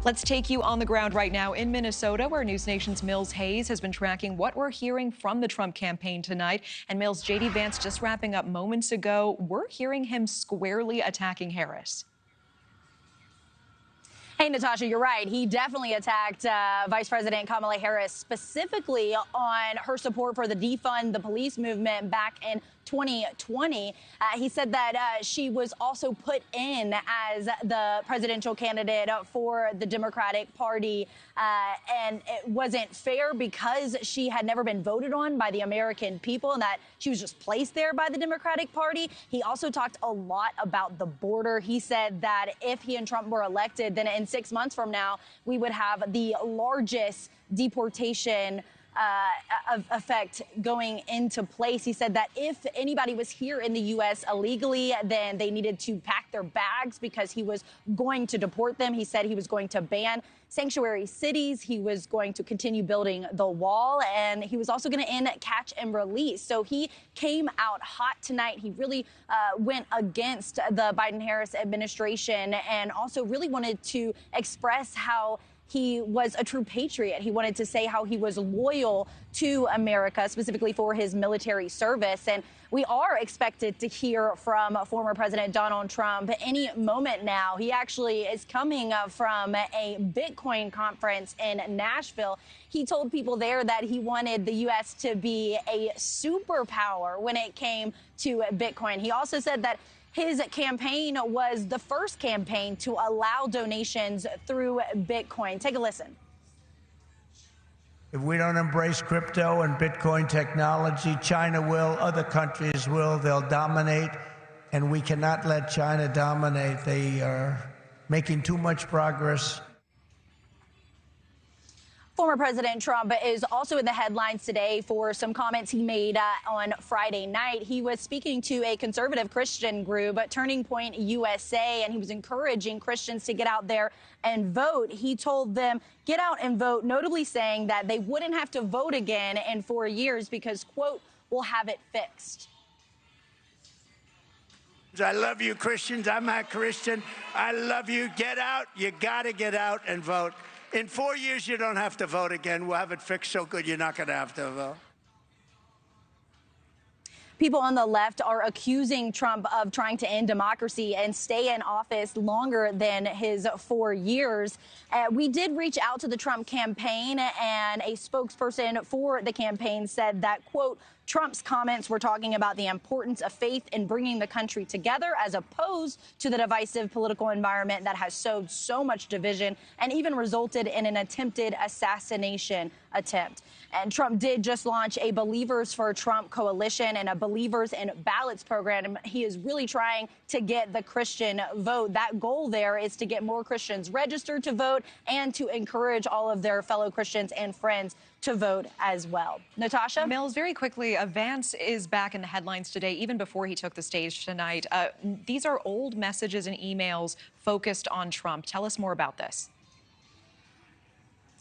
Let's take you on the ground right now in Minnesota, where NewsNation's Mills Hayes has been tracking what we're hearing from the Trump campaign tonight. And Mills, J.D. Vance just wrapping up moments ago. We're hearing him squarely attacking Harris. Hey, Natasha, you're right. He definitely attacked Vice President Kamala Harris, specifically on her support for the defund the police movement back in 2020. He said that she was also put in as the presidential candidate for the Democratic Party, and it wasn't fair because she had never been voted on by the American people and that she was just placed there by the Democratic Party. He also talked a lot about the border. He said that if he and Trump were elected, then in 6 months from now, we would have the largest deportation effect going into place. He said that if anybody was here in the U.S. illegally, then they needed to pack their bags because he was going to deport them. He said he was going to ban sanctuary cities. He was going to continue building the wall, and he was also going to end catch and release. So he came out hot tonight. He really went against the Biden-Harris administration and also really wanted to express how he was a true patriot. He wanted to say how he was loyal to America, specifically for his military service. And we are expected to hear from former President Donald Trump any moment now. He actually is coming from a Bitcoin conference in Nashville. He told people there that he wanted the U.S. to be a superpower when it came to Bitcoin. He also said that his campaign was the first campaign to allow donations through Bitcoin. Take a listen. If we don't embrace crypto and Bitcoin technology, China will, other countries will, they'll dominate, and we cannot let China dominate. They are making too much progress. Former President Trump is also in the headlines today for some comments he made on Friday night. He was speaking to a conservative Christian group, Turning Point USA, and he was encouraging Christians to get out there and vote. He told them, get out and vote, notably saying that they wouldn't have to vote again in 4 years because, quote, we'll have it fixed. I love you, Christians. I'm a Christian. I love you. Get out. You got to get out and vote. In 4 years, you don't have to vote again. We'll have it fixed so good you're not going to have to vote. People on the left are accusing Trump of trying to end democracy and stay in office longer than his 4 years. We did reach out to the Trump campaign, and a spokesperson for the campaign said that, quote, Trump's comments were talking about the importance of faith in bringing the country together as opposed to the divisive political environment that has sowed so much division and even resulted in an attempted assassination attempt. And Trump did just launch a Believers for Trump coalition and a Believers in Ballots program. He is really trying to get the Christian vote. That goal there is to get more Christians registered to vote and to encourage all of their fellow Christians and friends to vote as well. Natasha? Mills, very quickly, Vance is back in the headlines today, even before he took the stage tonight. These are old messages and emails focused on Trump. Tell us more about this.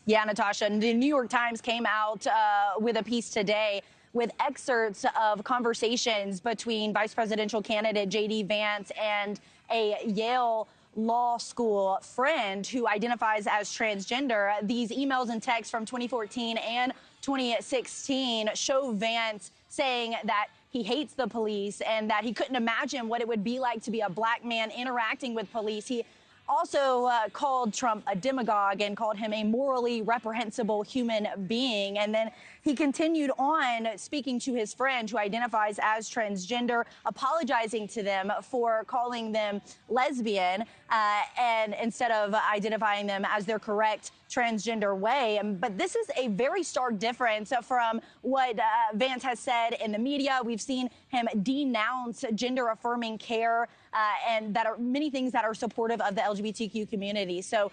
Yeah, Natasha, the New York Times came out with a piece today with excerpts of conversations between vice presidential candidate J.D. Vance and a Yale law school friend who identifies as transgender. These emails and texts from 2014 and 2016 show Vance saying that he hates the police and that he couldn't imagine what it would be like to be a black man interacting with police. He also called Trump a demagogue and called him a morally reprehensible human being. And then he continued on speaking to his friend who identifies as transgender, apologizing to them for calling them lesbian and instead of identifying them as their correct transgender way. But this is a very stark difference from what Vance has said in the media. We've seen him denounce gender-affirming care and that are many things that are supportive of the LGBTQ community. So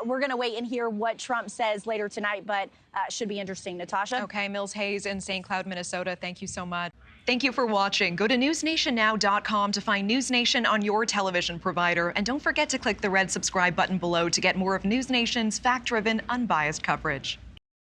we're going to wait and hear what Trump says later tonight, but should be interesting. Natasha? Okay, Mills Hayes in St. Cloud, Minnesota. Thank you so much. Thank you for watching. Go to newsnationnow.com to find NewsNation on your television provider. And don't forget to click the red subscribe button below to get more of NewsNation's fact-driven, unbiased coverage.